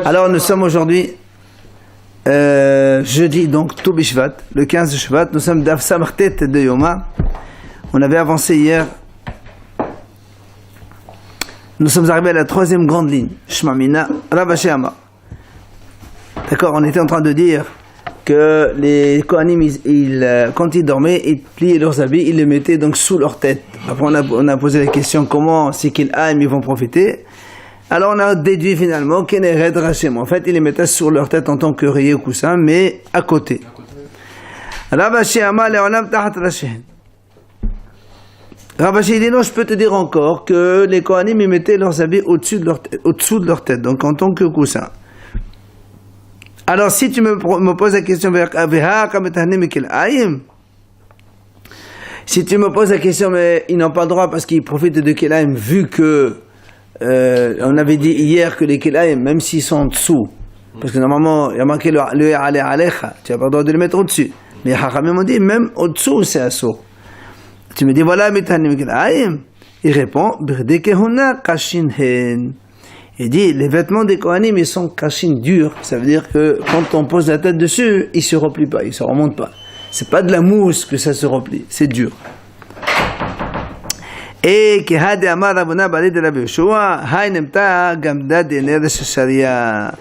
Alors nous sommes aujourd'hui jeudi, donc Tou Bishvat, le 15 de Shvat. Nous sommes Daf Samartet de Yoma. On avait avancé hier. Nous sommes arrivés à la troisième grande ligne. Shema Mina, Rav Ashi Amar. D'accord, on était en train de dire que les Kohanim, quand ils dormaient, ils pliaient leurs habits, ils les mettaient donc sous leur tête. Après on a posé la question comment, si qu'ils aiment, ils vont profiter. Alors on a déduit finalement qu'ils n'eraient Rachem. En fait, ils les mettaient sur leur tête en tant qu'oreiller ou coussin, mais à côté. Rav Ashi Amar le'olam tahat Rachem. Rav Ashi dit non, je peux te dire encore que les Kohanim ils mettaient leurs habits au-dessous de leur tête, donc en tant que coussin. Alors si tu me poses la question, si tu me poses la question, mais ils n'ont pas le droit parce qu'ils profitent de Kelaim, vu que on avait dit hier que les Kelaim, même s'ils sont en dessous, parce que normalement il y a marqué le alecha, tu n'as pas le droit de les mettre au-dessus, mais Hachamim ont dit même au-dessous c'est assourd. Tu me dis voilà, il répond, il dit les vêtements des Kohanim ils sont kashin durs, ça veut dire que quand on pose la tête dessus, ils se replient pas, ils se remontent pas. C'est pas de la mousse que ça se replie, c'est dur. Et kehade amar Rabuna bari de Rabbi Yoshua, haynemta gamda de neresh sharia.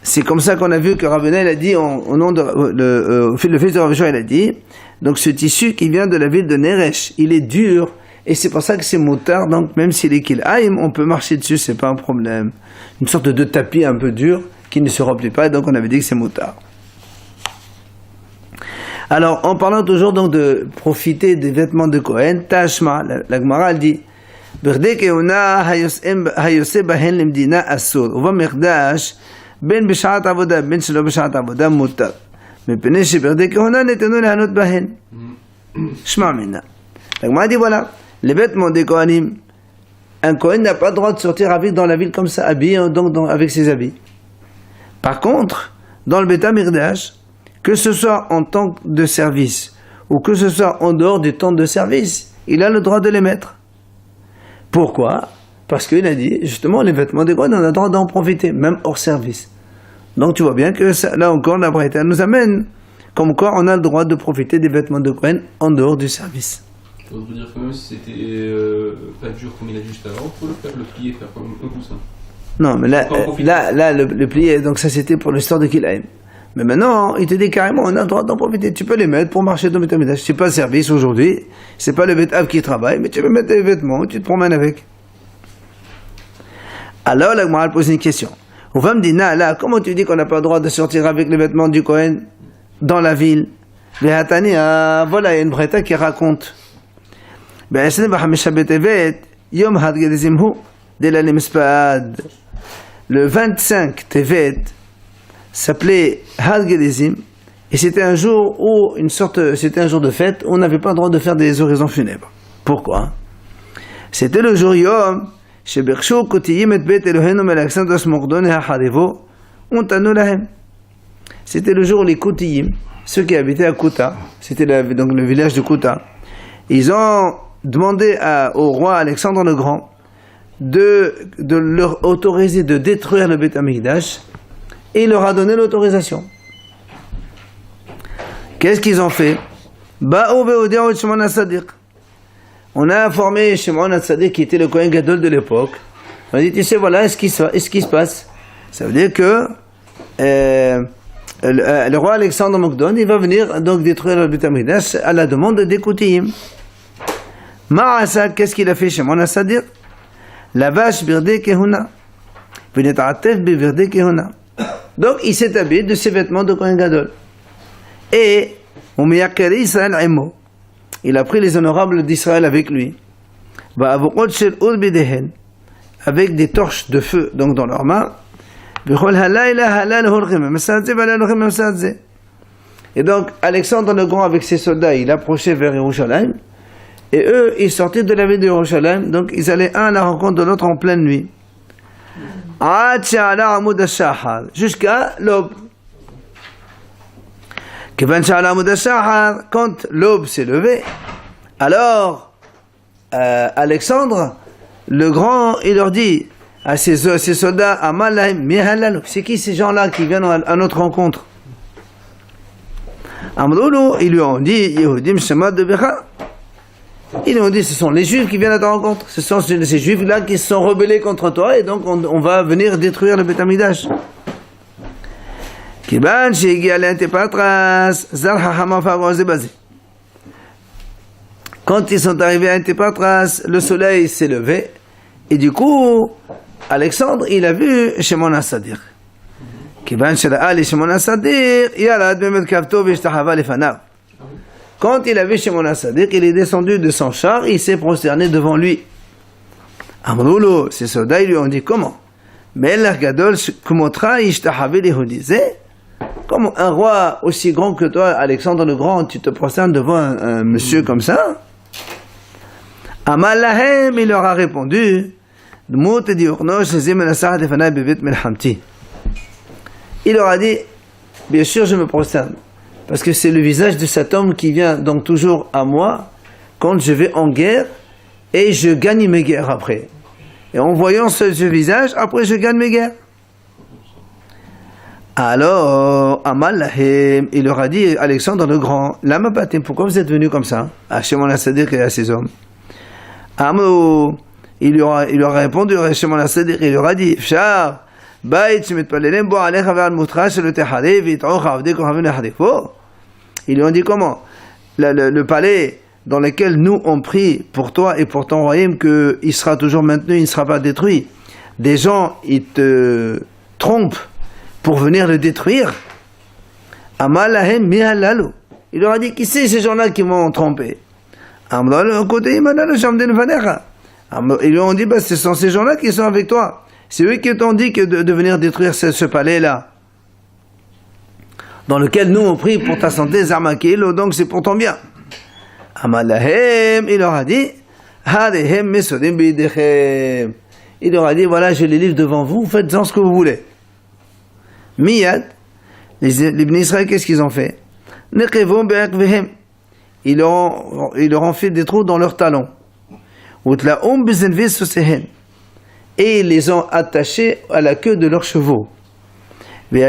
C'est comme ça qu'on a vu que Rabbeinu a dit au nom de le fils de Rabbi Yoshua, il a dit donc ce tissu qui vient de la ville de Neresh, il est dur et c'est pour ça que c'est moutard, donc même s'il est kil'aim, on peut marcher dessus, c'est pas un problème. Une sorte de tapis un peu dur qui ne se replie pas, donc on avait dit que c'est moutard. Alors, en parlant toujours donc de profiter des vêtements de Kohen, Tashma, la Gemara elle dit Berde keuna hayose bahen lemdina asur, uva mechdash ben b'shat avoda ben shelo b'shat avoda mutar. Mais pene sheberde keuna netenu lehanot bahen. Shema mina. La Gemara dit voilà, les vêtements des Kohanim, un Kohen n'a pas le droit de sortir avec dans la ville comme ça, habillé donc avec ses habits. Par contre, dans le Beth Amikdash, que ce soit en temps de service ou que ce soit en dehors du temps de service, il a le droit de les mettre. Pourquoi ? Parce qu'il a dit, justement, les vêtements des Kohen, on a le droit d'en profiter, même hors service. Donc tu vois bien que ça, là encore, la Braïta nous amène, comme quoi on a le droit de profiter des vêtements de Kohen en dehors du service. Ça veut dire que même si c'était pas dur comme il a dit juste avant, il faut le plier, faire comme un coussin. Non, mais là le plier, donc ça c'était pour l'histoire de Kilaim. Mais maintenant, il te dit carrément, on a le droit d'en profiter. Tu peux les mettre pour marcher dans le Beth. C'est pas le service aujourd'hui, c'est pas le Beth Av qui travaille, mais tu peux mettre des vêtements, tu te promènes avec. Alors, la Gemara pose une question. On va me dire, là, comment tu dis qu'on n'a pas le droit de sortir avec les vêtements du Kohen dans la ville? Voilà, il y a une Braïta qui raconte. Le 25 Tevet s'appelait Had Gedezim et c'était un jour où c'était un jour de fête où on n'avait pas le droit de faire des oraisons funèbres. Pourquoi? C'était le jour Yom Shebershu Kotiyim et Bet Elohenu Melachsandros Mordon et Hacharevo Untanu Lahem. C'était le jour où les Kotiyim, ceux qui habitaient à Kouta, c'était donc le village de Kouta, ils ont demandé au roi Alexandre le Grand de leur autoriser de détruire le Beth Amikdash et il leur a donné l'autorisation. Qu'est-ce qu'ils ont fait? On a informé Shimon HaTzadik qui était le Kohen Gadol de l'époque. On a dit, tu sais, voilà ce qui se passe. Ça veut dire que le roi Alexandre Mokdon, il va venir donc détruire le Beth Amikdash à la demande des Koutiyim. Ma'asa, qu'est-ce qu'il a fait Shimon HaTzadik? La vache birde kehuna. Donc il s'est habillé de ses vêtements de Kohen Gadol. Et il a pris les honorables d'Israël avec lui. Avec des torches de feu donc dans leurs mains. Et donc Alexandre le Grand avec ses soldats, il approchait vers Yerushalayim. Et eux, ils sortaient de la ville de Yerushalayim, donc ils allaient un à la rencontre de l'autre en pleine nuit. Jusqu'à l'aube. Quand l'aube s'est levée, alors Alexandre le Grand, il leur dit à ces soldats, Amal Mihalal, c'est qui ces gens-là qui viennent à notre rencontre? Amroulou, ils lui ont dit, Yehudim Shemad de Becha. Ils lui ont dit, ce sont les Juifs qui viennent à ta rencontre. Ce sont ces Juifs-là qui se sont rebellés contre toi et donc on va venir détruire le Beth Amikdash. Kiban Sheigi Alente Patras, Zal Hachama Fagoze Bazé. Quand ils sont arrivés à Antipatras, le soleil s'est levé et du coup, Alexandre, il a vu Shimon HaSadir. Kiban Shera'a li Shimon HaSadir, Yarad Bemed Kavto Vishtahava Lefanav. Quand il a vu Shimon HaSadir, il est descendu de son char, il s'est prosterné devant lui. Amroulou, ces soldats, ils lui ont dit comment? Melech Gadol Kumotra Ishtahavi Lehudizé. Comme un roi aussi grand que toi, Alexandre le Grand, tu te prosternes devant un monsieur comme ça? Amal Lahem, il leur a répondu, il leur a dit, bien sûr je me prosterne, parce que c'est le visage de cet homme qui vient donc toujours à moi quand je vais en guerre et je gagne mes guerres après. Et en voyant ce visage, après je gagne mes guerres. Alors, Amal Lahem, il leur a dit, Alexandre le Grand, Lama Batim, pourquoi vous êtes venu comme ça, à Shimon HaSadir et à ces hommes? Amou, il leur a répondu, Shimon HaSadir, il leur a dit, Fshar, Bait, Shemitpalelem, Bo Alech Avar Mutra, Shelo Tehare, Vitroch, Avde, Kohavin, Hadefo. Ils lui ont dit comment? Le palais dans lequel nous on prie pour toi et pour ton royaume, qu'il sera toujours maintenu, il ne sera pas détruit. Des gens, ils te trompent pour venir le détruire. Amal Lahem Mihalalu. Il leur a dit, qui c'est ces gens-là qui m'ont trompé? Ils lui ont dit, ce sont ces gens-là qui sont avec toi. C'est eux qui t'ont dit que de venir détruire ce palais-là, dans lequel nous on prie pour ta santé, Zarmakilo, donc c'est pour ton bien. Amal Lahem, il leur a dit, il leur a dit, voilà, je les livre devant vous, faites-en ce que vous voulez. Miyad, les Bnei Israël, qu'est-ce qu'ils ont fait? Ils leur ont fait des trous dans leurs talons. Et ils les ont attachés à la queue de leurs chevaux. Ils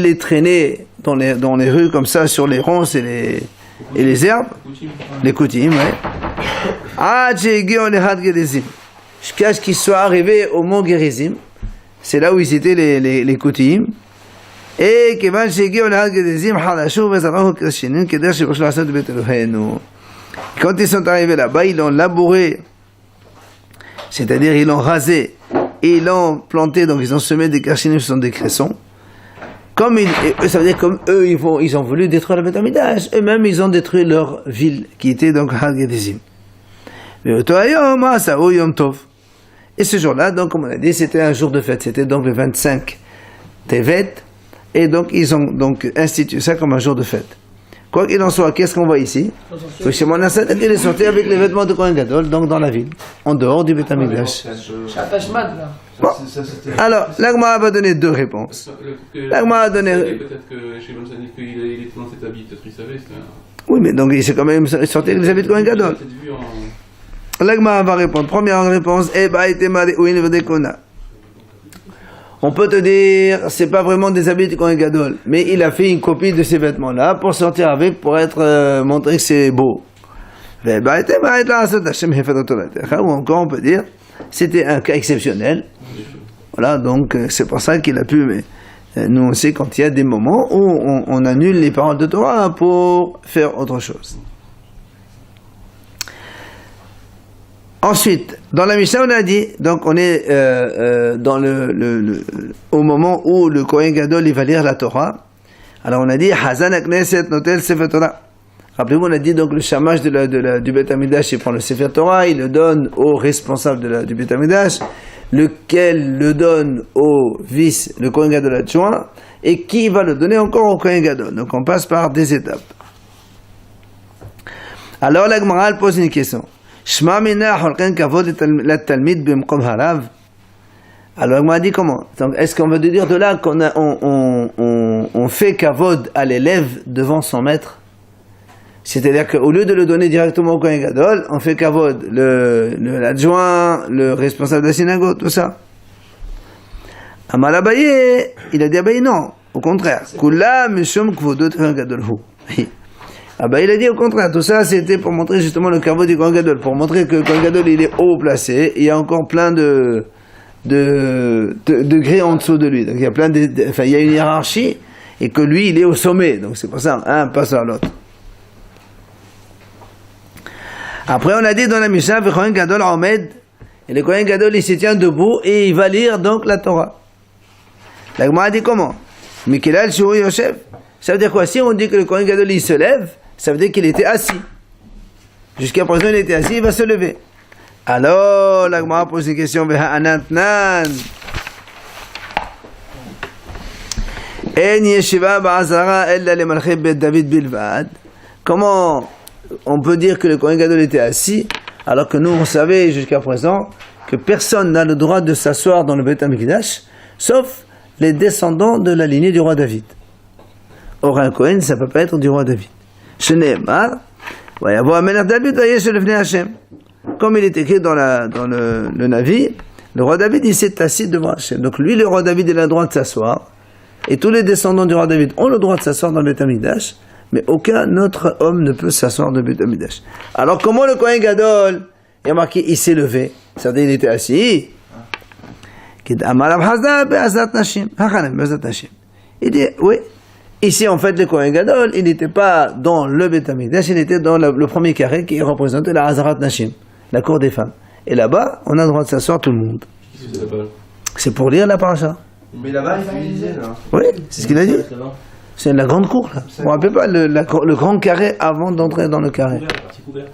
les traînaient dans les rues comme ça, sur les ronces et les herbes, les koutim, ouais. Jusqu'à ce qu'ils soient arrivés au mont Gerizim. C'est là où ils étaient les Koutim. Et quand ils sont arrivés là-bas, ils l'ont labouré, c'est-à-dire ils l'ont rasé, et ils l'ont planté, donc ils ont semé des Kershinim, ce sont des cressons. Ça veut dire comme eux, ils ont voulu détruire le Beth Amikdash. Eux-mêmes, ils ont détruit leur ville, qui était donc Had Gedizim. Et ce jour-là, donc, comme on a dit, c'était un jour de fête. C'était donc le 25 Tevet. Et donc, ils ont donc institué ça comme un jour de fête. Quoi qu'il en soit, qu'est-ce qu'on voit ici? Que Shimon HaSadir, il est sorti avec les vêtements de Kohen Gadol, donc dans la ville, en dehors du Beth Amikdash. Bon. Alors, l'Agmara va donner deux réponses. L'Agmara a donné... Peut-être que Shimon HaSadir, il était dans cet habit, peut-être qu'il savait. Oui, mais donc il s'est quand même sorti avec les habits de Kohen Gadol. L'Agmara va répondre. Première réponse, on peut te dire, c'est pas vraiment des habits de Kohen Gadol, mais il a fait une copie de ces vêtements-là pour sortir avec, pour être montré que c'est beau. Ou encore on peut dire, c'était un cas exceptionnel. Voilà, donc c'est pour ça qu'il a pu. Mais nous on sait quand il y a des moments où on annule les paroles de Torah pour faire autre chose. Ensuite, dans la Mishnah, on a dit, donc on est dans au moment où le Kohen Gadol il va lire la Torah. Alors on a dit, Hazan Knesset Notel Sefer Torah. Rappelez-vous, on a dit donc le chamage du Beth Amikdash, il prend le Sefer Torah, il le donne au responsable du Beth Amikdash, lequel le donne au vice, le Kohen Gadol adjoint, et qui va le donner encore au Kohen Gadol. Donc on passe par des étapes. Alors la Gemara pose une question. Shma mina holken kavod la-talmid b'mkom harav. Alors on m'a dit comment? Donc, est-ce qu'on veut dire de là qu'on fait kavod à l'élève devant son maître? C'est-à-dire qu'au lieu de le donner directement au Kohen Gadol, on fait kavod, l'adjoint, le responsable de la synagogue, tout ça. Amal Abaye, il a dit Abaye non, au contraire. Kula mishum kvodot Kohen Gadol hu. Abaye il a dit au contraire, tout ça c'était pour montrer justement le kavod du Kohen Gadol, pour montrer que le Kohen Gadol il est haut placé, il y a encore plein de degrés en dessous de lui. Donc il y a il y a une hiérarchie, et que lui il est au sommet. Donc c'est pour ça, un passe à l'autre. Après, on a dit dans la Mishnah, le Kohen Gadol Omed, et le Kohen Gadol il se tient debout et il va lire donc la Torah. La Gemara dit comment? Mikilal Shuri Yoshev. Ça veut dire quoi? Si on dit que le Kohen Gadol il se lève, ça veut dire qu'il était assis. Jusqu'à présent il était assis, il va se lever. Alors, la Gemara pose une question, Anantnan. En yeshiva ba'azara ella le malchei bet David bilvad. Comment on peut dire que le Kohen Gadol était assis, alors que nous, on savait jusqu'à présent que personne n'a le droit de s'asseoir dans le Beth Amikdash, sauf les descendants de la lignée du roi David. Or, un Kohen, ça ne peut pas être du roi David. Shneemar, va y avoir un Melech David, va y avoir le Vnei Hashem. Comme il est écrit dans le Navi, le roi David, il s'est assis devant Hashem. Donc lui, le roi David, il a le droit de s'asseoir, et tous les descendants du roi David ont le droit de s'asseoir dans le Beth Amikdash, mais aucun autre homme ne peut s'asseoir de Beth Amikdash. Alors comment le Kohen Gadol, il a marqué, il s'est levé, c'est-à-dire il était assis. Il dit, oui, ici en fait le Kohen Gadol, il n'était pas dans le Beth Amikdash, il était dans le premier carré qui représentait la Hazarat Nashim, la cour des femmes. Et là-bas, on a le droit de s'asseoir tout le monde. C'est pour lire la paracha. Mais là-bas, il disait, là. Oui, c'est ce qu'il a dit. C'est la grande cour, là. On ne rappelle pas le grand carré avant d'entrer dans le carré.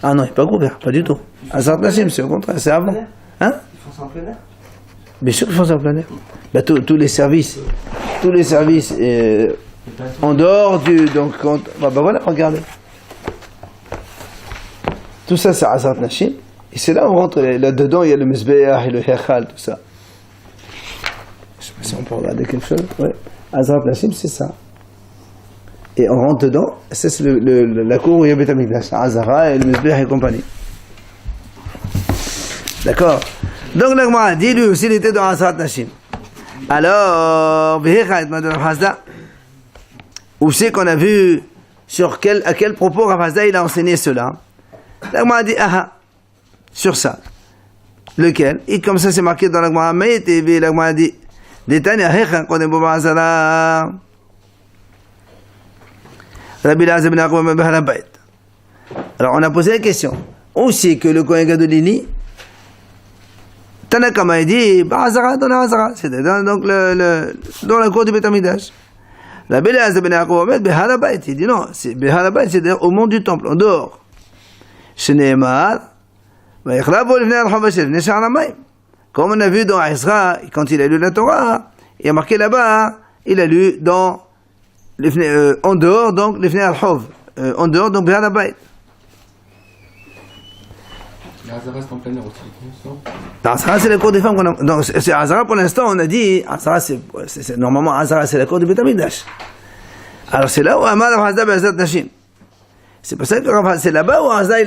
Ah non, il n'est pas couvert, pas du tout. À Saint-Nassim, c'est au contraire, c'est avant. Hein? Ils font ça en plein air? Bien sûr qu'ils font ça en plein air. Bah, tous les services, en dehors du... Donc, bah voilà, regardez. Tout ça, c'est à Saint-Nassim. Et c'est là où on rentre, là-dedans, il y a le Mizbeach et le Hechal, tout ça. Je ne sais pas si on peut regarder quelque chose. Ouais. À Saint-Nassim, c'est ça. Et on rentre dedans, c'est la cour où il y a Beth Amikdash, Azara et le Mizbeach et compagnie. D'accord? Donc la Gemara dit, lui aussi, il était dans Azarat Nashim. Alors, où c'est qu'on a vu à quel propos Rav Hasda il a enseigné cela? La Gemara dit, sur ça. Lequel? Et comme ça c'est marqué dans la Gemara, mais la Gemara dit, Détania Hechan Kodem Boba Azara. Alors on a posé la question. Où c'est que le Kohen Gadolini, Tanakama a dit, Azara dans la Azara, c'était donc dans la cour du Beth Amikdash. La Bélaz de Ben Yaakov Omed, Behalabait, il dit non, c'est Behalabait, c'est-à-dire au mont du temple, en dehors. Shneemar, comme on a vu dans Ezra, quand il a lu la Torah, il a marqué là-bas, il a lu dans en dehors, donc, les Fnei al-Hov. En dehors, donc, Behal Habayit. Azara, c'est en plein air aussi, non? Azara, c'est la cour des femmes qu'on a. Donc, c'est Azara, pour l'instant, on a dit, Azara, c'est normalement, Azara, c'est la cour du Beth Amikdash. Alors, c'est là où Amar Rav Hasda Be'ezrat Nashim. C'est pour ça que c'est là-bas où Rav Hasda,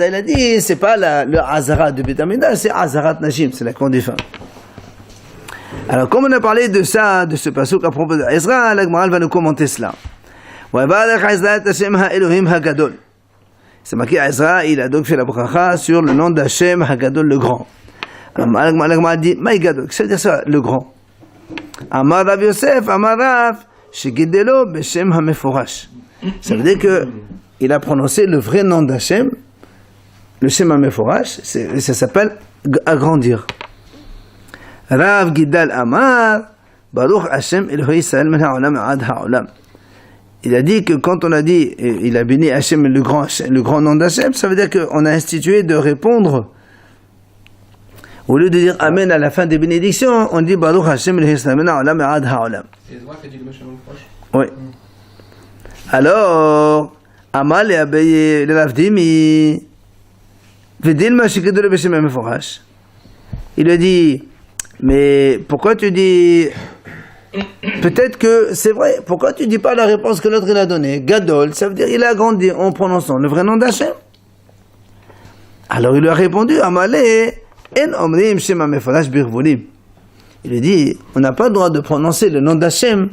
il a dit, c'est pas le Azara du Beth Amikdash, c'est Azarat Nashim, c'est la cour des femmes. Alors, comme on a parlé de ça, de ce pasuk à propos de Ezra, la Gemara va nous commenter cela. C'est marqué Ezra, il a donc fait la bracha sur le nom d'Hashem Hagadol le grand. La Gemara dit, Maï Gadol, ça veut dire ça, le grand. Amar Rav Yosef, Amar Rav, Shegidelo Beshem HaMeforash. Ça veut dire que il a prononcé le vrai nom d'Hashem, le Shem HaMeforash, ça s'appelle agrandir. Rav Gidal Amar, Baruch Hashem Elohei Israël men ha'olam ad ha'olam. Il a dit que quand on a dit, il a béni Hashem, le grand nom d'Hashem, ça veut dire qu'on a institué de répondre, au lieu de dire Amen à la fin des bénédictions, on dit Baruch Hashem Elohei Israël men ha'olam ad ha'olam. C'est Ezra qui a dit le machin proche? Oui. Alors, Amal et Abaye, le Ravdimi, Vedil Mashikidou le Beshem HaMeforash. Il a dit, mais pourquoi tu dis peut-être que c'est vrai. Pourquoi tu dis pas la réponse que l'autre il a donnée? Gadol, ça veut dire il a grandi en prononçant le vrai nom d'Hachem. Alors il lui a répondu, Amalé, en omrim shema mefalash birvulim. Il lui dit, on n'a pas le droit de prononcer le nom d'Hachem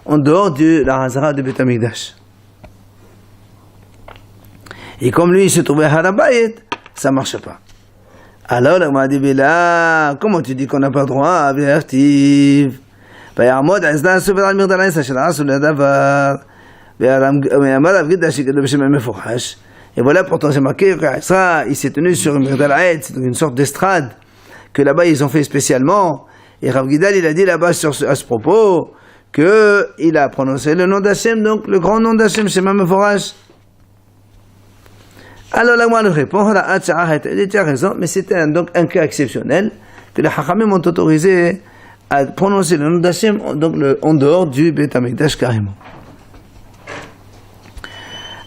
en dehors de la Hazara de Beth Amikdash. Et comme lui il se trouvait à Harabayet, ça ne marche pas. Alors il m'a dit, là, comment tu dis qu'on n'a pas le droit à Béartiv? ויעמוד עזדה הסופר על מגדל העשר של עשו לדבר ואמר אב גידה שגדל בשם המפורש. Et voilà pourtant c'est marqué qu'Isra il s'est tenu sur Migdal Haetz, une sorte d'estrade que là-bas ils ont fait spécialement. Et Rav Gidal il a dit là-bas à ce propos que il a prononcé le nom d'Hachem, donc le grand nom d'Hachem, Shem HaMeforash. Alors là moi le répond, tu as raison, mais c'était donc un cas exceptionnel que les Hachamim ont autorisé à prononcer le nom d'Hachem donc en dehors du Beth Amikdash carrément.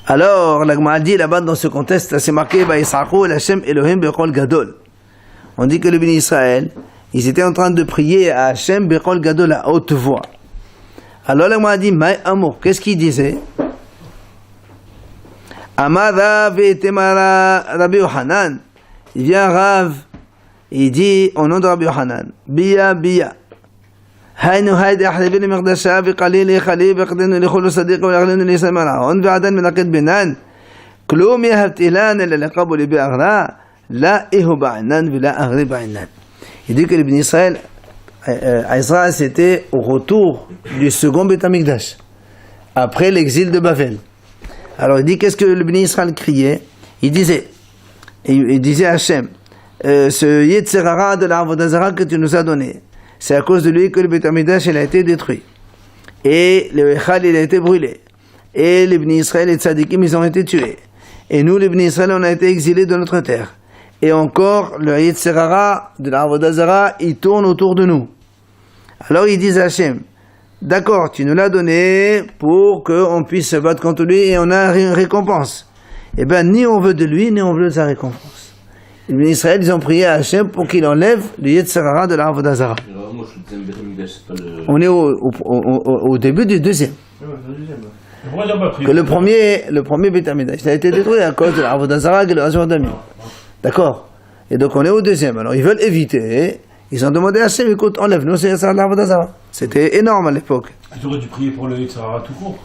Alors, la Gemara dit là-bas dans ce contexte, c'est marqué Vayisrachu el Hashem Elohim bechol gadol. On dit que le béni Israël, ils étaient en train de prier à Hashem bechol gadol à haute voix. Alors la Gemara dit Maï Amour, qu'est-ce qu'il disait? Amar Rav et Temara Rabbi Yohanan. Il vient Rav, il dit au nom de Rabbi Yohanan, Bia Bia. היינו היידה החליבי למקדשה וקליל יחלי וקדנו לכולו סדיק ולאכלנו ליסם הרעון ועדן מלקד בינן כלום יהבתילן אלא לקבו ליבי אגרה לא איהו בעינן ולא אגרי בעינן. Il dit que le béni Israël, Israël c'était au retour du second Beth Amikdash après l'exil de Babel. Alors il dit qu'est-ce que le béni Israël criait? Il disait à Hachem, ce Yetzerara de la Avodah Zara que tu nous as donné, c'est à cause de lui que le Beth Amikdash a été détruit. Et le Echal il a été brûlé. Et les Bnei Israël et les Tzadikim ils ont été tués. Et nous les Bnei Israël on a été exilés de notre terre. Et encore le Yetzerara de la Avodah Zara il tourne autour de nous. Alors ils disent à Hachem, d'accord tu nous l'as donné pour qu'on puisse se battre contre lui et on a une récompense. Eh bien ni on veut de lui ni on veut de sa récompense. Les Bnei Israël ils ont prié à Hachem pour qu'il enlève le Yetzerara de la Avodah Zara. On est au début du deuxième. Que le premier Beth Amikdash a été détruit à cause de la Avodah Zara et le Hazor Damim. D'accord? Et donc on est au deuxième. Alors ils veulent éviter. Ils ont demandé à Hachem, écoute, enlève-nous ce Yetzerara de la Avodah Zara. C'était énorme à l'époque. Tu aurais dû prier pour le Yetzerara tout court.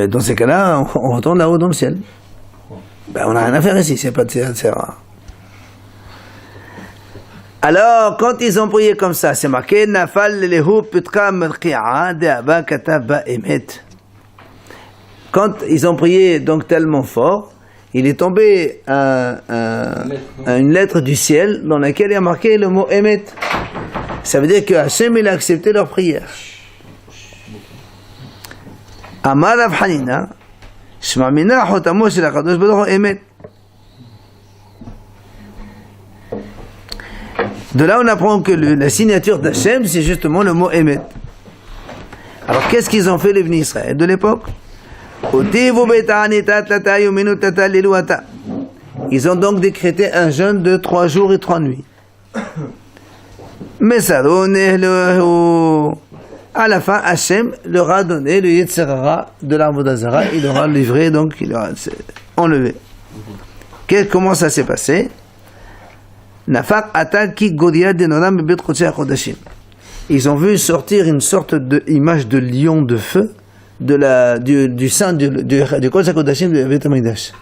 Dans ces cas-là, on retourne là-haut dans le ciel. Ben, on n'a rien à faire ici, c'est pas de Yetzerara. Alors, quand ils ont prié comme ça, c'est marqué Nafal lehu putka merqi'a de Abba katav ba emet. Quand ils ont prié donc tellement fort, il est tombé une lettre du ciel dans laquelle il y a marqué le mot emet. Ça veut dire que Hachem il a accepté leur prière. Amar Rav Hanina, shma mina chotamo shel HaKadosh Baruch Hu emet. De là, on apprend que la signature d'Hachem, c'est justement le mot Emet. Alors, qu'est-ce qu'ils ont fait les Bnei Israël de l'époque? Ils ont donc décrété un jeûne de 3 jours et 3 nuits. Mais ça, à la fin, Hachem leur a donné le Yetzerara de l'Avodah Zara. Il leur a livré, donc il leur a enlevé. Comment ça s'est passé? Ils ont vu sortir une sorte d'image de lion de feu du sein du Kodesh HaKodashim de Beth Amikdash.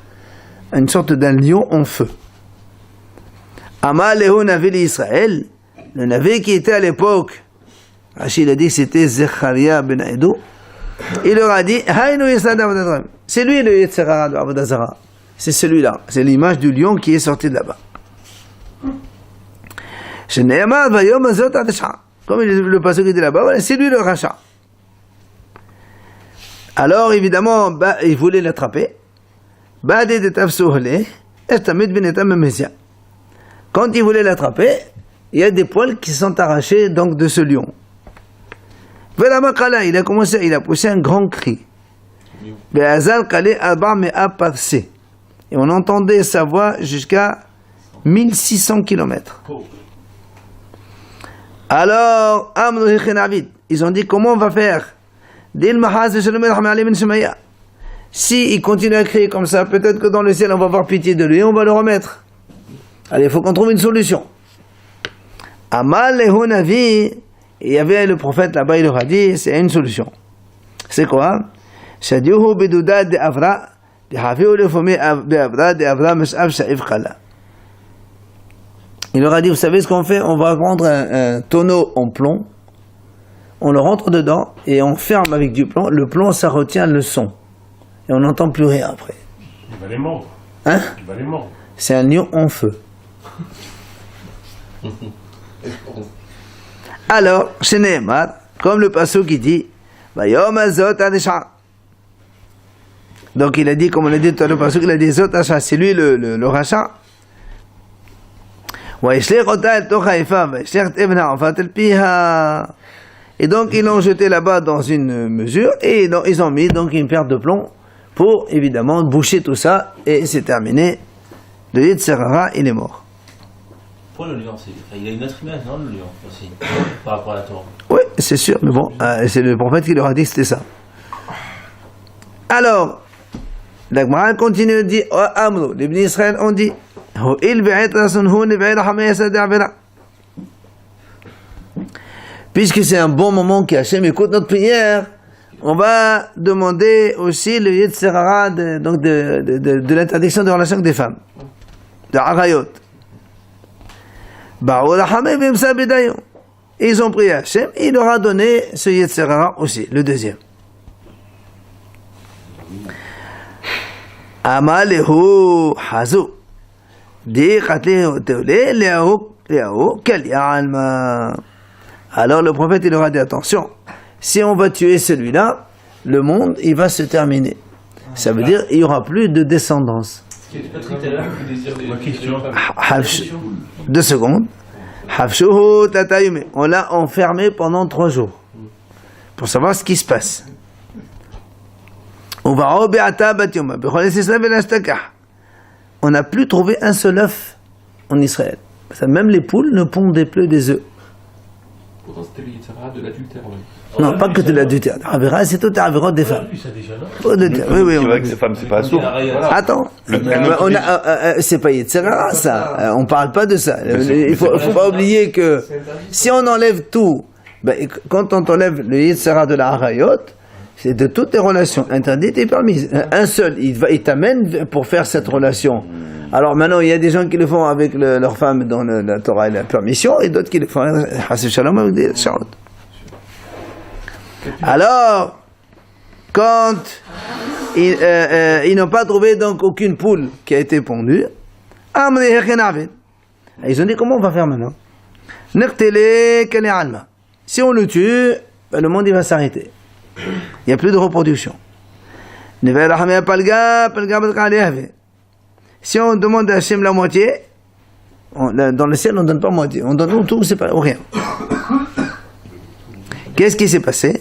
Une sorte d'un lion en feu. Amar lehu Navi l'Israël, le Navi qui était à l'époque, Rachid a dit que c'était Zecharia ben Edo, il leur a dit, c'est lui le Yetzerara de Avodah Zara. C'est celui-là, c'est l'image du lion qui est sorti de là-bas. Comme le passage qui était là-bas, c'est lui le rachat. Alors évidemment, il voulait l'attraper. Quand il voulait l'attraper, il y a des poils qui sont arrachés donc de ce lion. Il a poussé un grand cri. Et on entendait sa voix jusqu'à 1600 km. Alors, ils ont dit comment on va faire? Si il continue à crier comme ça, peut-être que dans le ciel on va avoir pitié de lui et on va le remettre. Allez, il faut qu'on trouve une solution. Amal lehu navi, il y avait le prophète là-bas, il leur a dit, c'est une solution. C'est quoi? Shadiuhu bidouda de avra, bihafiu lefumi beavra de avra mesh'ab sha'if khala. Il leur a dit, vous savez ce qu'on fait? On va prendre un tonneau en plomb, on le rentre dedans et on ferme avec du plomb. Le plomb, ça retient le son. Et on n'entend plus rien après. Il va les mordre. Hein? Il va les mordre. C'est un lion en feu. Alors, chez Nehemar, comme le passage qui dit, Bayom azot adesha. Donc il a dit, comme on a dit tout à l'heure, le passage, il a dit Zot Asha, c'est lui le rachat. Et donc ils l'ont jeté là-bas dans une mesure et ils ont mis donc une paire de plomb pour évidemment boucher tout ça et c'est terminé. Le Yetzirara, il est mort. Pour le lion, il a une autre image, non, le lion aussi, par rapport à la Torah. Oui, c'est sûr, mais bon, c'est le prophète qui leur a dit que c'était ça. Alors, la Gemara continue de dire, les Bnei Israël ont dit, puisque c'est un bon moment qu'Hachem écoute notre prière, on va demander aussi le Yetzirara de l'interdiction de relation avec des femmes, de Arayot. Ils ont prié Hachem, et il leur a donné ce Yetzirara aussi, le deuxième. Amalehu Hazu. Alors le prophète il leur a dit attention, si on va tuer celui-là, le monde il va se terminer. Ça veut dire il n'y aura plus de descendance. Ma question. 2 secondes. On l'a enfermé pendant 3 jours pour savoir ce qui se passe. On n'a plus trouvé un seul œuf en Israël. Même les poules ne pondaient plus des œufs. Pourtant, c'était le Yetzirara de l'adultère. Non, pas que de l'adultère. C'est tout Avera des femmes. Lui, ça déjà là. Oui, C'est vrai que ces femmes, c'est pas assourd. Attends, c'est pas Yetzirara ça. On parle pas de ça. Il faut pas oublier que si on enlève tout, quand on enlève le Yetzirara de la Harayot, c'est de toutes les relations interdites et permises. Un seul, il t'amène pour faire cette relation. Alors maintenant, il y a des gens qui le font avec leur femme dans la Torah et la permission, et d'autres qui le font avec des charlottes. Alors, quand ils n'ont pas trouvé donc aucune poule qui a été pondue, ils ont dit comment on va faire maintenant? Si on le tue, le monde il va s'arrêter. Il n'y a plus de reproduction. Si on demande à Hachem la moitié, dans le ciel on ne donne pas moitié, on donne tout, c'est pas rien. Qu'est-ce qui s'est passé?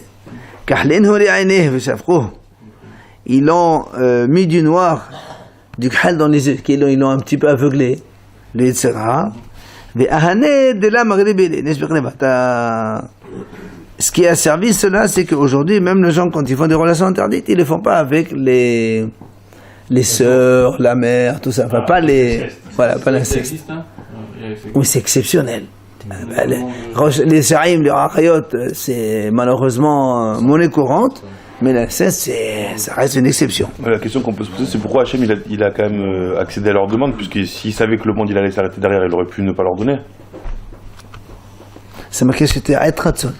Ils l'ont mis du noir, du khal dans les yeux, ils l'ont un petit peu aveuglé, le Yetzirara. Ce qui a servi cela, c'est qu'aujourd'hui, même les gens, quand ils font des relations interdites, ils ne les font pas avec les sœurs, la mère, tout ça. Enfin, pas les... Voilà, pas l'inceste. Oui, c'est exceptionnel. Les Sharim, les Rachayot, c'est malheureusement monnaie courante, mais l'inceste, ça reste une exception. La question qu'on peut se poser, c'est pourquoi Hachem il a quand même accédé à leur demande, puisque s'il savait que le monde il allait s'arrêter derrière, il aurait pu ne pas leur donner. C'est marqué que c'était Aetratson.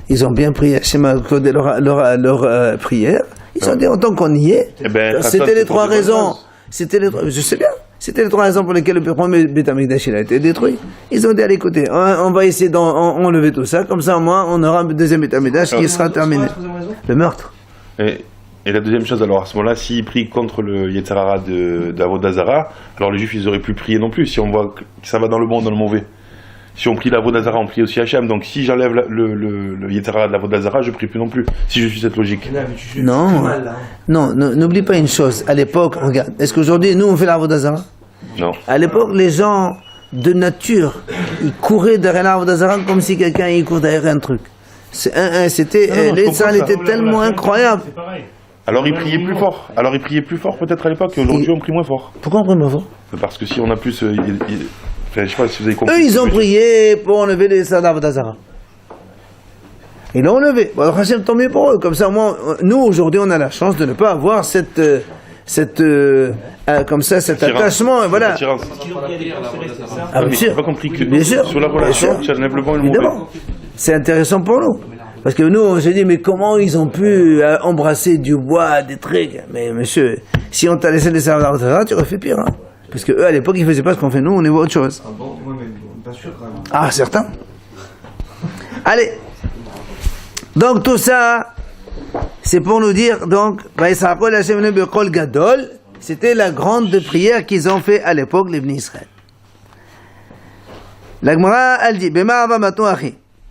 Ils ont bien prié Hachem à accordé leur prière. Ils ont dit, en tant qu'on y est, c'était les 3 raisons. Je sais bien. C'était les 3 raisons pour lesquelles le premier Beth Amikdash a été détruit. Ils ont dit, allez, écoutez, on va essayer d'enlever tout ça, comme ça au moins on aura un deuxième Beth Amikdash qui sera terminé. Le meurtre. Et la deuxième chose, alors à ce moment-là, s'ils prient contre le Yetzirara d'Avodazara, alors les Juifs ils auraient pu prier non plus, si on voit que ça va dans le bon, dans le mauvais. Si on prie l'Avodazara, on prie aussi Hachem. Donc si j'enlève le Yetzirara de l'Avodazara, je prie plus non plus. Si je suis cette logique. Non, n'oublie pas une chose. À l'époque, regarde, est-ce qu'aujourd'hui, nous, on fait l'Avodazara? Non. À l'époque, les gens de nature, ils couraient derrière l'Avodazara comme si quelqu'un il court derrière un truc. C'était, je l'État comprends ça. était tellement incroyable. C'est pareil. Alors ils priaient plus fort. Alors ils priaient plus fort peut-être à l'époque, et aujourd'hui on prie moins fort. Pourquoi on prie moins fort? Parce que si on a plus... Enfin, je sais pas si vous avez compris. Eux, ils ont prié pour enlever les Sadaf d'Azara. Ils l'ont enlevé. Bon, Hachem, tant mieux pour eux. Comme ça, moi, nous, aujourd'hui, on a la chance de ne pas avoir cet attachement. Voilà. Attirance. Ah, bien sûr. J'ai pas compris que Bien sûr. sur la relation, tu enlèves le bon et le mauvais. Évidemment. C'est intéressant pour nous. Parce que nous, on s'est dit, mais comment ils ont pu embrasser du bois, des trucs? Mais monsieur, si on t'a laissé les Sadaf d'Azara, tu aurais fait pire. Hein. Parce que eux, à l'époque, ils faisaient pas ce qu'on fait nous, on est autre chose. Ah bon? Ouais, mais bon, pas sûr quand même. Ah, certain. Allez. Donc tout ça, c'est pour nous dire, donc, c'était la grande prière qu'ils ont fait à l'époque, les Bnei Israël. La Gemara, elle dit,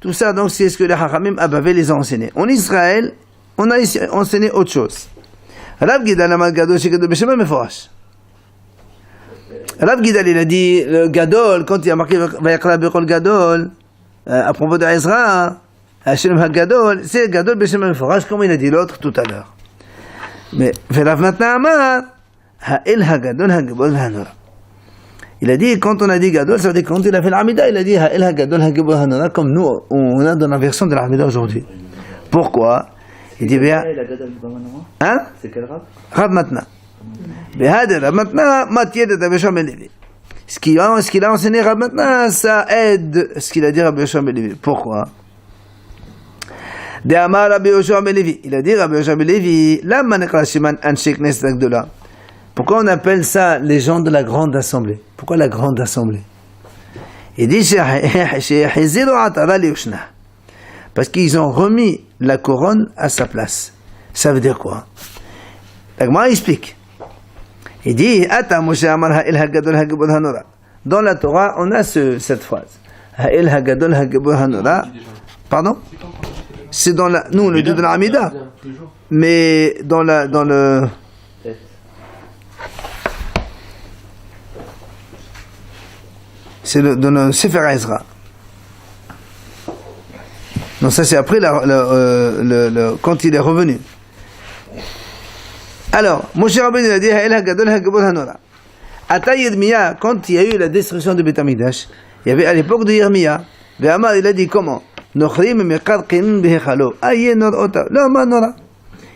tout ça, donc, c'est ce que les Hachamim Abavé les ont enseigné. En Israël, on a enseigné autre chose. Rav Gidal Amad Gadol, Shekadol Beshema Meforash. Rav Gidal, il a dit, le Gadol, quand il a marqué Vayakra Bechol Gadol, à propos de Ezra, Hashem HaGadol, c'est Gadol Beshem HaMeforash, comme il a dit l'autre tout à l'heure. Mais, Rav Matna Amar, Ha'el HaGadol HaGibor HaNora. Il a dit, quand on a dit Gadol, ça veut dire quand il a fait l'Amida, il a dit Ha'el HaGadol HaGibor HaNora, comme nous, on a dans la version de l'Amida aujourd'hui. Pourquoi? Il dit, bien, hein? C'est quel rap? Rav Matna. Rav Matna, Mathieu de Tabesham Levi. Ce qu'il a enseigné Rav Matna, ça aide ce qu'il a dit Rabbi Yoshua ben Levi. Pourquoi? De Amar Rabbi Yoshua ben Levi. Il a dit Rabbi Yoshua ben Levi, Lama nekra shiman anshe knesset agdola. Pourquoi on appelle ça les gens de la grande assemblée? Pourquoi la grande assemblée? Il dit shehiziru atara liushna. Parce qu'ils ont remis la couronne à sa place. Ça veut dire quoi? La Gemara explique. Il dit Ata Moshe Amar Ha'el HaGadol HaGibor HaNora. Dans la Torah, on a cette phrase. Ha'el HaGadol HaGibor HaNora. Pardon? C'est dans la. Nous, on le dit dans la Hamida. Mais dans le. C'est dans le Sefer Ezra. Non, ça c'est après quand il est revenu. Alors, Moshe Rabbeinu a dit Ha'el HaGadol HaGibor HaNora. Ata Yirmiya, quand il y a eu la destruction de Beth Amikdash, il y avait à l'époque de Yirmiya, Ve'amar, il a dit comment? Nochrim meqad qinin behechalo. Aye nor ota. Lo ma nora.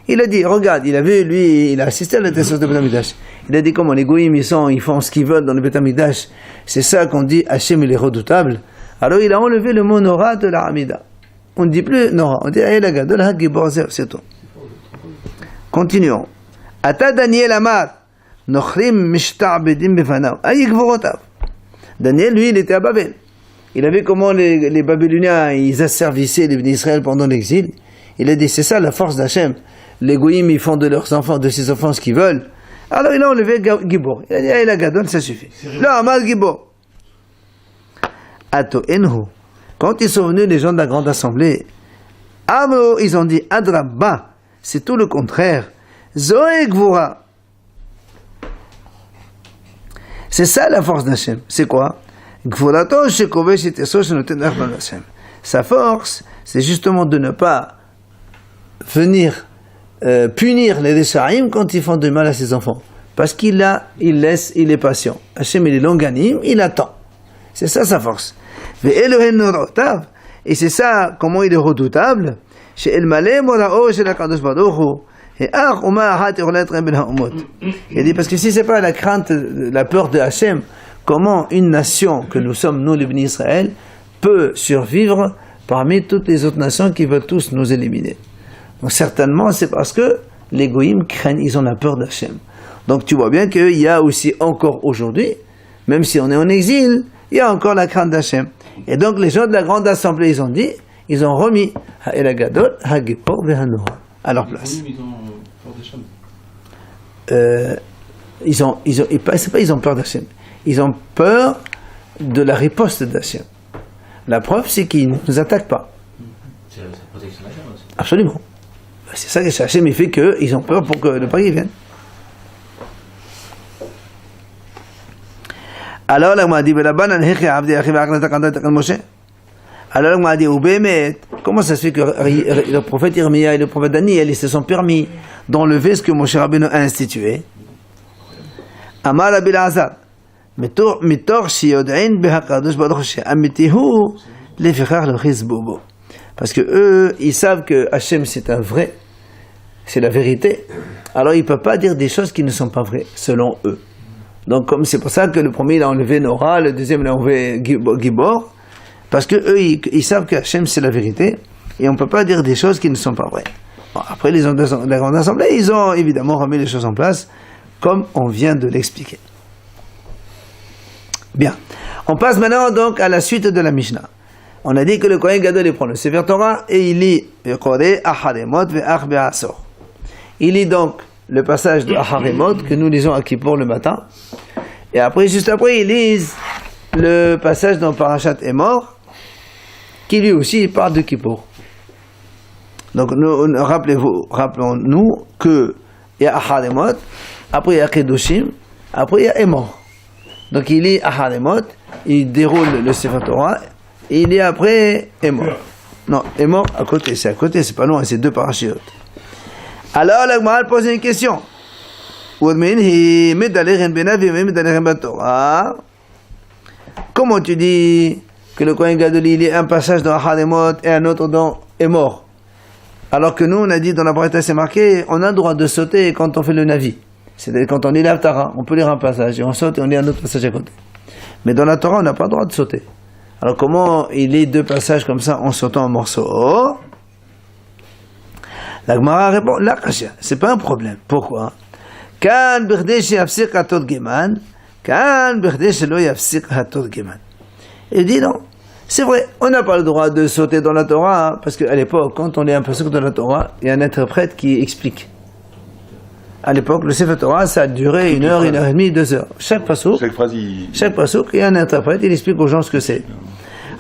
Il a dit, regarde, il a vu, lui, il a assisté à la destruction de Beth Amikdash. Il a dit comment? Les goïms, ils font ce qu'ils veulent dans le Beth Amikdash. C'est ça qu'on dit, Hachem, il est redoutable. Alors il a enlevé le mot Nora de la Hamida. On ne dit plus Nora, on dit Ha'el HaGadol HaGibor, c'est tout. Continuons. Ata Daniel Amar, Nochrim Mishta'bedim Befanav. Aïe Gvorotav. Daniel, lui, il était à Babel. Il a vu comment les Babyloniens, ils asservissaient les Bnei Israël pendant l'exil. Il a dit, c'est ça la force d'Hachem. Les Goïms, ils font de leurs enfants, de ses enfants, ce qu'ils veulent. Alors il a enlevé Gibor. Il a dit, Ha'el HaGadol, ça suffit. Là, Amar Gibor. Ato Enhu. Quand ils sont venus, les gens de la grande assemblée, ils ont dit, Adrabba, c'est tout le contraire. Zoé Gvura. C'est ça la force d'Hachem. C'est quoi? Gvurato shekovesh et eso shenoten achman Hachem. Sa force, c'est justement de ne pas venir punir les Reshaïm quand ils font du mal à ses enfants. Parce qu'il est patient. Hachem, il est longanime, il attend. C'est ça sa force. Et c'est ça, comment il est redoutable. Chez El Malé Morao, chez la Kadosh Baruch. Il a dit, parce que si c'est pas la crainte, la peur de Hachem, comment une nation que nous sommes, nous les Bnei Israël, peut survivre parmi toutes les autres nations qui veulent tous nous éliminer? Donc certainement, c'est parce que les Goïms craignent, ils ont la peur d'Hachem. Donc tu vois bien qu'il y a aussi encore aujourd'hui, même si on est en exil, il y a encore la crainte d'Hachem. Et donc les gens de la grande assemblée, ils ont remis Ha'el HaGadol HaGibor HaNora à leur place. Ils ont peur d'Hachem. Ils ont peur de la riposte d'Hachem. La preuve, c'est qu'ils ne nous attaquent pas. C'est la protection d'Hachem aussi. Absolument. C'est ça que Hachem fait qu'ils ont peur pour que ne pas qu'ils viennent. Alors, la Gemara dit, Alors on a dit, comment ça se fait que le prophète Irmia et le prophète Daniel, ils se sont permis d'enlever ce que Moshe Rabbeinu a institué? Amar Rabbi Elazar, mitor shiyod'in behakadosh baruch hu she'amitihu lefichach lo chizbu bo. Parce que eux, ils savent que Hachem c'est un vrai, c'est la vérité. Alors ils ne peuvent pas dire des choses qui ne sont pas vraies, selon eux. Donc comme c'est pour ça que le premier il a enlevé Nora, le deuxième il a enlevé Gibor, parce que eux ils savent que Hachem c'est la vérité, et on ne peut pas dire des choses qui ne sont pas vraies. Bon, après les hommes de la grande assemblée, ils ont évidemment remis les choses en place, comme on vient de l'expliquer. Bien. On passe maintenant donc à la suite de la Mishnah. On a dit que le Kohen Gadol il prend le Sefer Torah et il lit Acharemot ve'ach be'asor. Il lit donc le passage de Acharemot que nous lisons à Kippour le matin. Et après, juste après, il lit le passage dans Parashat Emor qui lui aussi parle de Kippour. Donc rappelons-nous que il y a Acharemot, après il y a Kedoshim, après il y a Emor. Donc il lit Acharemot, il déroule le Sefer Torah, et il lit après Emor. Non, Emor à côté, c'est pas loin, c'est deux parachutes. Alors la Gemara pose une question. Comment tu dis que le Kohen Gadol il lit un passage dans Acharemot et un autre dans Emor? Alors que nous on a dit dans la Braïta c'est marqué, on a le droit de sauter quand on fait le Navi. C'est-à-dire quand on lit l'Aftara, on peut lire un passage et on saute et on lit un autre passage à côté. Mais dans la Torah on n'a pas le droit de sauter. Alors comment il lit deux passages comme ça en sautant en morceaux? La Gemara répond, la kasha, c'est pas un problème. Pourquoi? Kan b'chdei sheyafsik hatorgeman, kan b'chdei shelo yafsik hatorgeman. Il dit non, c'est vrai, on n'a pas le droit de sauter dans la Torah, parce qu'à l'époque, quand on lit un passage dans la Torah, il y a un interprète qui explique. À l'époque, le Sefer Torah, ça a duré 1 heure, 1 heure et demie, 2 heures. Chaque passouk, il y a un interprète, il explique aux gens ce que c'est.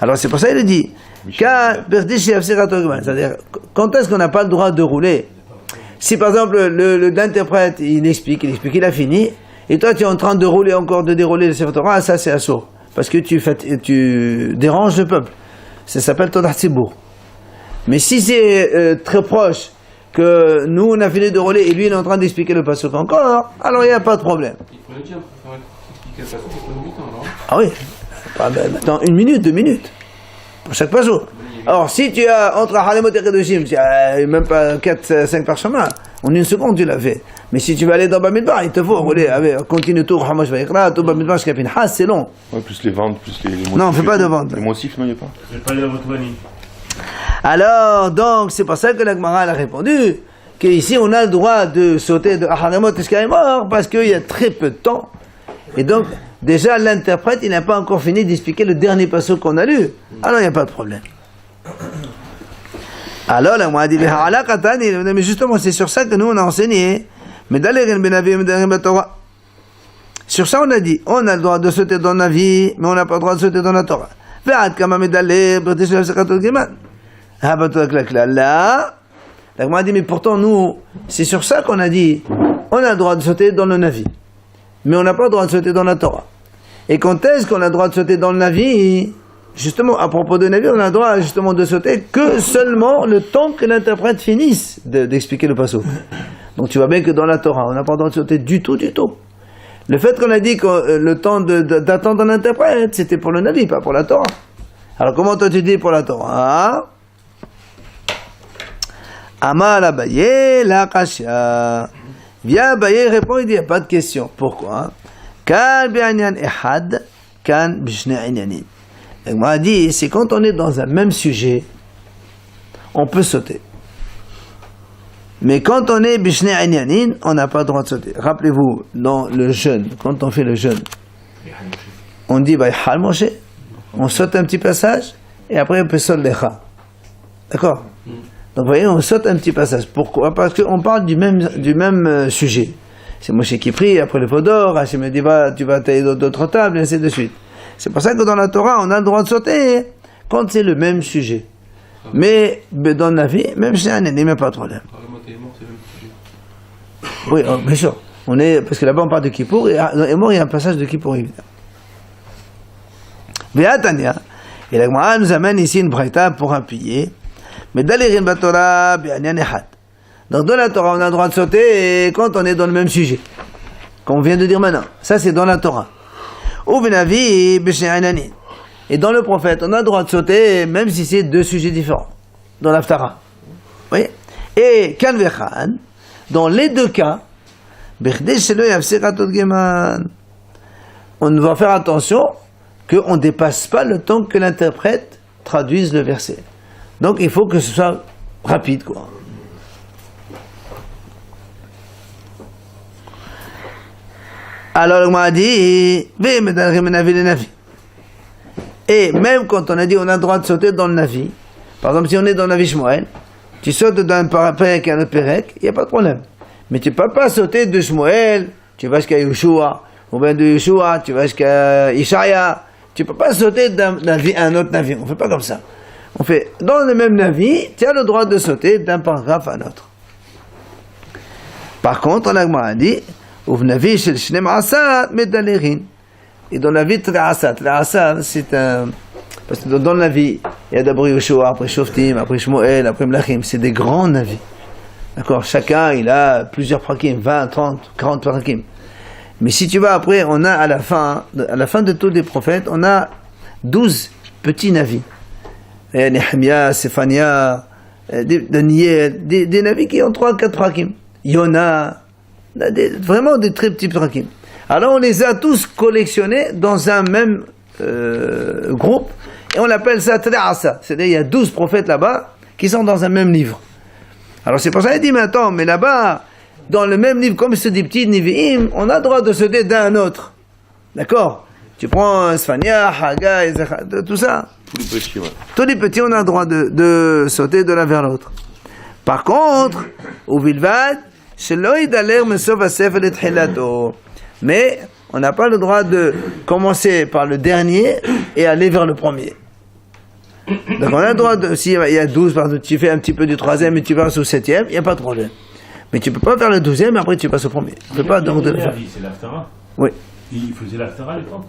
Alors c'est pour ça qu'il dit, c'est-à-dire, quand est-ce qu'on n'a pas le droit de rouler? Si par exemple l'interprète il explique, il a fini, et toi tu es en train de rouler encore, de dérouler le Sefer Torah, ça c'est assourd, parce que tu déranges le peuple. Ça s'appelle Todah Tzibour. Mais si c'est très proche, que nous on a fini de rouler et lui il est en train d'expliquer le pasuk encore, alors il n'y a pas de problème. Il faut le dire, pour faire expliquer le pasuk, il faut 8 ans, non? Ah oui, attends, 1 minute, 2 minutes, pour chaque pasuk. Alors si tu as entre Acharemot et Kedoshim, tu as même pas 4-5 parchemins, en 1 seconde tu l'as fait. Mais si tu veux aller dans Bamidbar, il te faut rouler, continue tout, Hamash Vayikra, tout Bamidbar jusqu'à Pinchas, c'est long. Ouais, plus les ventes, plus les motifs. Non, on ne fait pas de vente. Les motifs, non, il n'y a pas. Je vais pas lire votre vanille. Alors, donc, c'est pour ça que la Gemara a répondu qu'ici on a le droit de sauter de Acharemot jusqu'à Emor parce qu'il y a très peu de temps. Et donc, déjà, l'interprète, il n'a pas encore fini d'expliquer le dernier passage qu'on a lu. Alors, il n'y a pas de problème. Alors, la Gemara a dit, mais justement, c'est sur ça que nous, on a enseigné. Sur ça, on a dit, on a le droit de sauter dans la vie, mais on n'a pas le droit de sauter dans la Torah. Là, la Gemara dit, mais pourtant, nous, c'est sur ça qu'on a dit, on a le droit de sauter dans le Navi, mais on n'a pas le droit de sauter dans la Torah. Et quand est-ce qu'on a le droit de sauter dans le Navi? Justement, à propos de Navi, on a le droit justement de sauter que seulement le temps que l'interprète finisse d'expliquer le passage. Donc tu vois bien que dans la Torah, on n'a pas le droit de sauter du tout. Le fait qu'on a dit que le temps d'attendre un interprète, c'était pour le Navi, pas pour la Torah. Alors comment toi tu dis pour la Torah? Amar Abaye la kasha. Viens Abaye répond, il dit, il n'y a pas de question. Pourquoi? Kan bi'anyan ehad, kan b'shne anyanin. Et moi, dit, c'est quand on est dans un même sujet, on peut sauter. Mais quand on est b'shne anyanin, on n'a pas le droit de sauter. Rappelez-vous, dans le jeûne, quand on fait le jeûne, on dit, Bayhal Moshe, on saute un petit passage, et après on peut sauter lecha. D'accord? Donc vous voyez, on saute un petit passage. Pourquoi? Parce qu'on parle du même sujet. C'est Moshe qui prie, après le Fodor, Hachem me dit, tu vas tailler d'autres tables, et ainsi de suite. C'est pour ça que dans la Torah, on a le droit de sauter quand c'est le même sujet. Mais dans la vie, même si il n'y a pas de problème. Oui, bien sûr. Parce que là-bas, on parle de Kippour, et mort, il y a un passage de Kippour, évidemment. Ve'atania, Et la Gemara nous amène ici une braïta pour appuyer. Mais Dalirin Batora, Bi'anyan Echad. Donc dans la Torah, on a le droit de sauter quand on est dans le même sujet. Comme on vient de dire maintenant. Ça, c'est dans la Torah. Ou Benavi, B'She'ananin. Et dans le prophète, on a le droit de sauter même si c'est deux sujets différents. Dans l'Aftara. Vous voyez? Et Kan Vechan, dans les deux cas, on va faire attention qu'on ne dépasse pas le temps que l'interprète traduise le verset. Donc il faut que ce soit rapide, quoi. Alors, on m'a dit, et même quand on a dit on a le droit de sauter dans le Navi, par exemple, si on est dans le Navi Shmuel, tu sautes d'un Pérec à un autre Pérec, il n'y a pas de problème. Mais tu ne peux pas sauter de Shmuel, tu vas jusqu'à Yeshua, ou bien de Yeshua, tu vas jusqu'à Ishaïa. Tu ne peux pas sauter d'un Navi à un autre Navi. On ne fait pas comme ça. On fait, dans le même Navi, tu as le droit de sauter d'un paragraphe à un autre. Par contre, on a dit, ou Navi shel shnem asat medalerin. Et dans la vie, Tra'asat, c'est un. Parce que dans la vie, il y a d'abord Yeshua, après Shoftim, après Shmuel, après Mlachim, c'est des grands navis. D'accord? Chacun, il a plusieurs prakim, 20, 30, 40 prakim. Mais si tu vas après, on a à la fin de tous les prophètes, on a 12 petits navis. Nehemia, Séphania, Daniel, des navis qui ont 3-4 prakim. Yona, vraiment des très petits prakim. Alors on les a tous collectionnés dans un même groupe, et on appelle ça Tra'asa. C'est-à-dire il y a 12 prophètes là-bas qui sont dans un même livre. Alors c'est pour ça qu'il dit, mais attends, mais là-bas, dans le même livre, comme c'est des petits Nivi'im, on a le droit de sauter d'un autre. D'accord? Tu prends Sfania, Haga, tout ça. Tous les petits, ouais. Tous les petits, on a le droit de sauter de l'un vers l'autre. Par contre, au Bilvad, mais on n'a pas le droit de commencer par le dernier et aller vers le premier. Donc on a le droit de, s'il y a 12, par exemple, tu fais un petit peu du troisième et tu passes au septième, il n'y a pas de problème. Mais tu ne peux pas faire le 12e et après tu passes au premier. Tu peux pas donc de le faire. C'est l'Aftara. Oui. Il faisait l'Aftara à l'époque.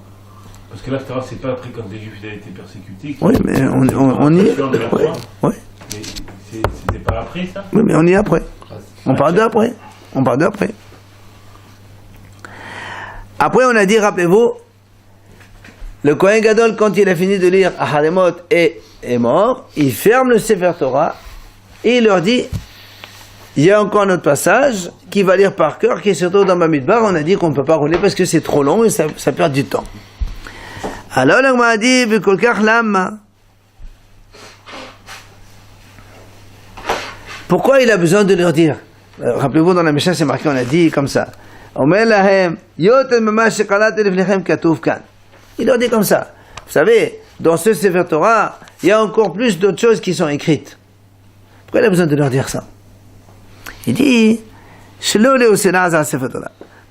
Parce que l'Aftara, c'est pas après quand les Juifs avaient été persécutés. Oui, mais on y est. Oui. Oui. Mais c'était pas après ça? Oui, mais on y est après. On parle d'après. On parle d'après. Après, on a dit, rappelez-vous, le Kohen Gadol, quand il a fini de lire Aharemot et est mort, il ferme le Sefer Torah et il leur dit, il y a encore un autre passage qui va lire par cœur, qui est surtout dans Bamidbar. On a dit qu'on ne peut pas rouler parce que c'est trop long et ça perd du temps. Alors, on m'a dit, pourquoi il a besoin de leur dire? Rappelez-vous, dans la Mishnah, c'est marqué, on a dit comme ça. Il leur dit comme ça. Vous savez, dans ce Sefer Torah, il y a encore plus d'autres choses qui sont écrites. Pourquoi il a besoin de leur dire ça? Il dit,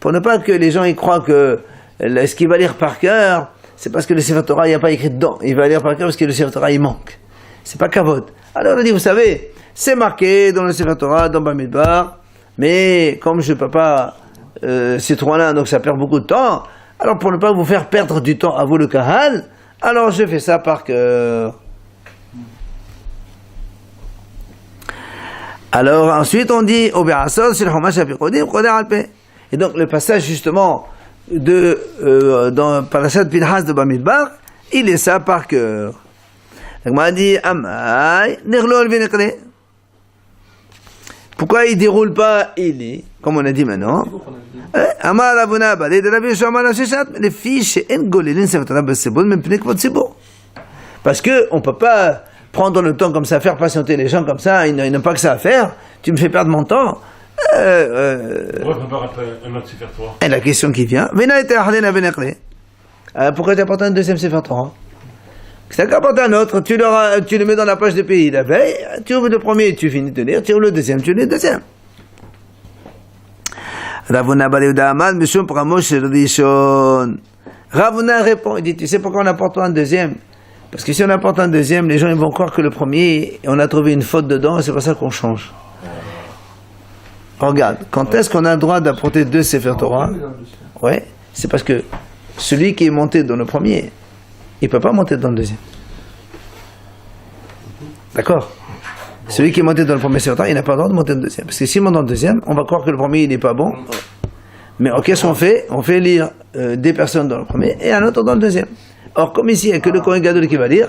pour ne pas que les gens y croient que ce qu'il va lire par cœur, c'est parce que le Sefer Torah, il n'y a pas écrit dedans. Il va lire par cœur parce que le Sefer Torah, il manque. C'est pas kavod. Alors on a dit, vous savez, c'est marqué dans le Sefer Torah, dans Bamidbar, mais comme je ne peux pas c'est trop là, donc ça perd beaucoup de temps, alors pour ne pas vous faire perdre du temps à vous le Kahal, alors je fais ça par cœur. Alors ensuite on dit et donc le passage justement de dans Parashat Pinhas de Bamidbar, il est ça par cœur. Donc m'a dit Amay Nerlol Vinekre. Pourquoi il déroule pas Eli, comme on a dit maintenant? Amar Ravuna Balé de Rabbi Shama la Shechat, les filles chez Engolilin Sevatara Besebol, même plus que votre Sebo. Parce que on peut pas prendre le temps comme ça, faire patienter les gens comme ça, ils n'ont pas que ça à faire, tu me fais perdre mon temps. Pourquoi on peut pas un autre Sefer Torah? Et la question qui vient, pourquoi tu apportes un deuxième Sefer Torah? C'est qu'apporte un autre, tu le mets dans la page de pays la veille, tu ouvres le premier, tu finis de lire, tu ouvres le deuxième, tu lis le deuxième. Ravuna Baliudaman, Mishum Pramosh Rishon. Ravuna répond, il dit, tu sais pourquoi on apporte un deuxième? Parce que si on apporte un deuxième, les gens ils vont croire que le premier, on a trouvé une faute dedans, et c'est pour ça qu'on change. Regarde, quand est-ce qu'on a le droit d'apporter deux Sefer Torah? Ouais, c'est parce que celui qui est monté dans le premier, il ne peut pas monter dans le deuxième. D'accord. Celui qui est monté dans le premier Sefer Torah, il n'a pas le droit de monter dans le deuxième. Parce que s'il monte dans le deuxième, on va croire que le premier, il n'est pas bon. Mais qu'est-ce qu'on fait? On fait lire des personnes dans le premier et un autre dans le deuxième. Or, comme ici, il n'y a que le Kohen Gadol qui va lire,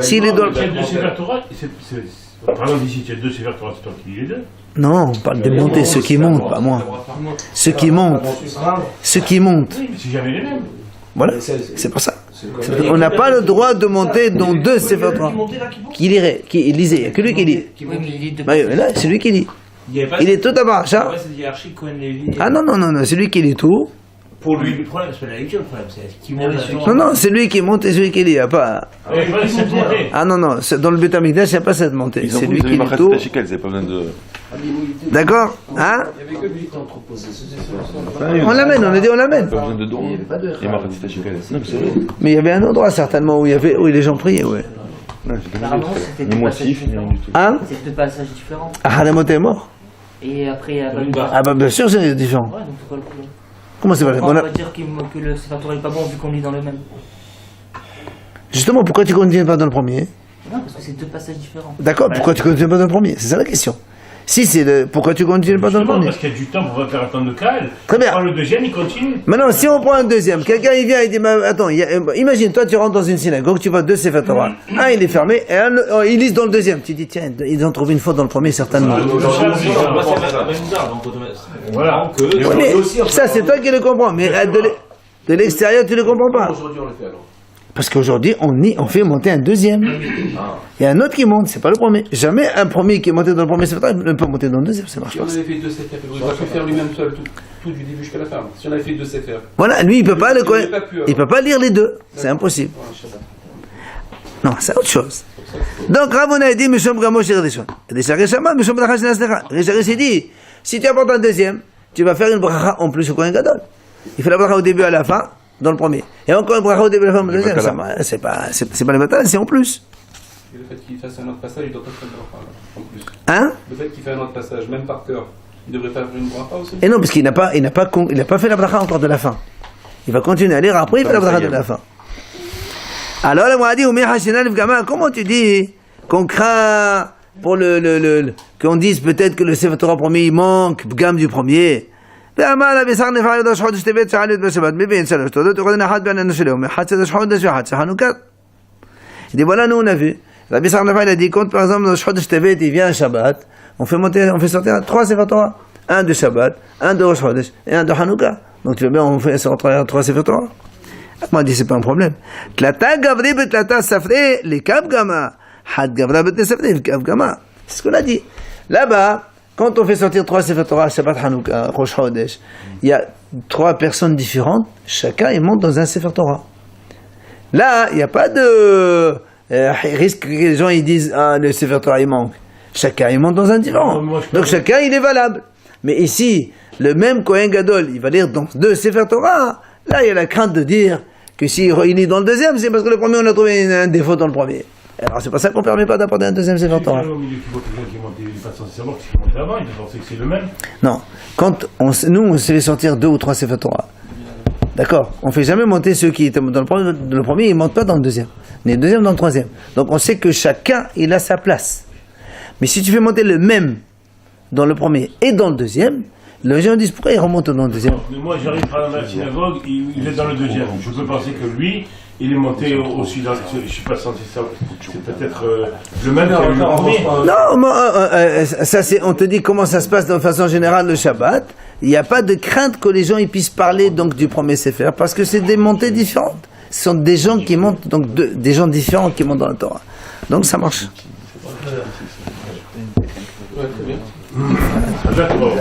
s'il est dans le... Il y a deux Sefer Torah, par exemple, ici, il y a deux Sefer Torah, c'est toi qui lis les deux. Non, on parle de monter, ceux qui montent, pas moi. Ceux qui montent. Ceux qui montent. Oui, mais c'est jamais les mêmes. Voilà, c'est pour ça. On n'a pas le droit de monter dans deux Sefer Torah. Qui lirait, qui lisait, il n'y a que lui qui lit. Oui, mais il lit de Bah, là, c'est lui qui lit. Il est tout à Baracha. Ouais, c'est hiérarchique Cohen-Lévi. Ah non, c'est lui qui lit tout. Pour lui, le problème, c'est pas la lecture, le problème, c'est qui monte Non, c'est lui qui monte et celui qui lit. Il n'y a pas... Il n'y a pas de cette montée. Ah non, dans le Beth Amikdash, il n'y a pas cette montée. Ils ont C'est lui qui mis lit tout. Shekel, vous n'avez pas besoin de. D'accord? Hein? Il y avait que lui. On l'amène, on a dit on l'amène. Pas besoin de don. Et Machatzit Shekel. Non, mais c'est vrai. Mais il y avait un endroit certainement où les gens priaient, ouais. Non, j'ai pas Apparemment, vu. c'était Ni deux motif, passages ni rien du tout. Hein? C'est deux passages différents. Ah, Hadamot est mort. Et après, il y a Ah bah bien sûr, c'est différent. Ouais, donc c'est quoi le problème? Comment c'est vrai? On va dire que le Sefer Torah est pas bon vu qu'on lit dans le même. Justement, pourquoi tu ne continues pas dans le premier? Non, parce que c'est deux passages différents. D'accord, pourquoi tu ne continues pas dans le premier? C'est ça la question. Si c'est pourquoi tu ne continues pas dans le Justement, premier? parce qu'il y a du temps pour faire attendre le Kael. Très bien. Prends le deuxième, il continue. Maintenant, si on prend un deuxième, quelqu'un il vient et dit, attends, imagine, toi tu rentres dans une synagogue, tu vois deux Sefer Torah. Un il est fermé et un il lise dans le deuxième. Tu dis, tiens, ils ont trouvé une faute dans le premier, certainement. Voilà. Ouais, mais ça, c'est toi qui le comprends, mais de l'extérieur, tu ne le comprends pas. Aujourd'hui, on le fait alors. Parce qu'aujourd'hui, on fait monter un deuxième. Il y a un autre qui monte, c'est pas le premier. Jamais un premier qui est monté dans le premier Sefer Torah ne peut monter dans le deuxième, ça marche Si pas. on avait fait deux Sefer, il aurait pu faire lui-même seul tout du début jusqu'à la fin. Si on avait fait deux Sefer. Voilà, lui, il peut pas Il peut pas lire les deux. C'est impossible. Non, c'est autre chose. Donc, Rabona a dit, Mishom Gamo Shir Rishon. Rishon Shama, Mishom Bracha Shel Aslecha. Rishon dit, si tu apportes un deuxième, tu vas faire une bracha en plus au Kohen Gadol. Il fait la bracha au début et à la fin, dans le premier. Et encore une bracha au début et à la fin, dans le deuxième. C'est pas le matin, c'est en plus. Et le fait qu'il fasse un autre passage, il doit pas faire une bracha en plus. Hein? Le fait qu'il fasse un autre passage, même par cœur, il devrait pas faire une bracha aussi. Et non, parce qu'il n'a pas fait la bracha encore de la fin. Il va continuer à lire, après il fait la bracha de la fin. Alors, le Moadi, comment tu dis qu'on craint pour qu'on dise peut-être que le Sefer Torah premier, il manque, Bgam du premier. Il dit, voilà, nous on a vu. Rabbi Sarnafa, il a dit, quand par exemple, dans le Chodesh Tevet, il vient un Shabbat, on fait sortir 3 Sefer Torah. Un de Shabbat, un de Rosh Chodesh et un de Hanouka. Donc tu veux bien, on fait sortir 3 Sefer Torah. Moi, je dis, c'est pas un problème. Tlata gavri betlata safre, les kav gama. Had gavra betlata safre, les kav gama. C'est ce qu'on a dit. Là-bas, quand on fait sortir 3 Sefer Torah, Shabbat, Hanouka, Rosh Chodesh, il y a 3 personnes différentes, chacun il monte dans un Sefer Torah. Là, il n'y a pas de risque que les gens ils disent, ah, le Sefer Torah il manque. Chacun il monte dans un différent. Donc chacun il est valable. Mais ici, le même Kohen Gadol, il va lire dans 2 Sefer Torah. Là, il y a la crainte de dire que s'il est dans le deuxième, c'est parce que le premier, on a trouvé un défaut dans le premier. Alors, c'est pour ça qu'on ne permet pas d'apporter un deuxième Sefer Torah. Au milieu qui voit quelqu'un qui monte, il n'est pas censé savoir qu'il monte avant, il pensait que c'est le même. Non. Quand nous, on se fait sortir 2 ou 3 Sefer Torah. D'accord? On ne fait jamais monter ceux qui étaient dans le premier, ils ne montent pas dans le deuxième. Mais le deuxième dans le troisième. Donc, on sait que chacun, il a sa place. Mais si tu fais monter le même dans le premier et dans le deuxième, les gens disent pourquoi il remonte dans le deuxième. Mais moi, j'arrive dans la synagogue, il est dans le deuxième. Je peux penser que lui, il est monté aussi dans le... Je ne suis pas censé savoir. C'est peut-être le même qui a eu le premier. Non, ça c'est, on te dit comment ça se passe de façon générale le Shabbat. Il n'y a pas de crainte que les gens ils puissent parler donc du premier Sefer parce que c'est des montées différentes. Ce sont des gens qui montent, donc des gens différents qui montent dans la Torah. Donc ça marche. Ouais, très bien. D'accord.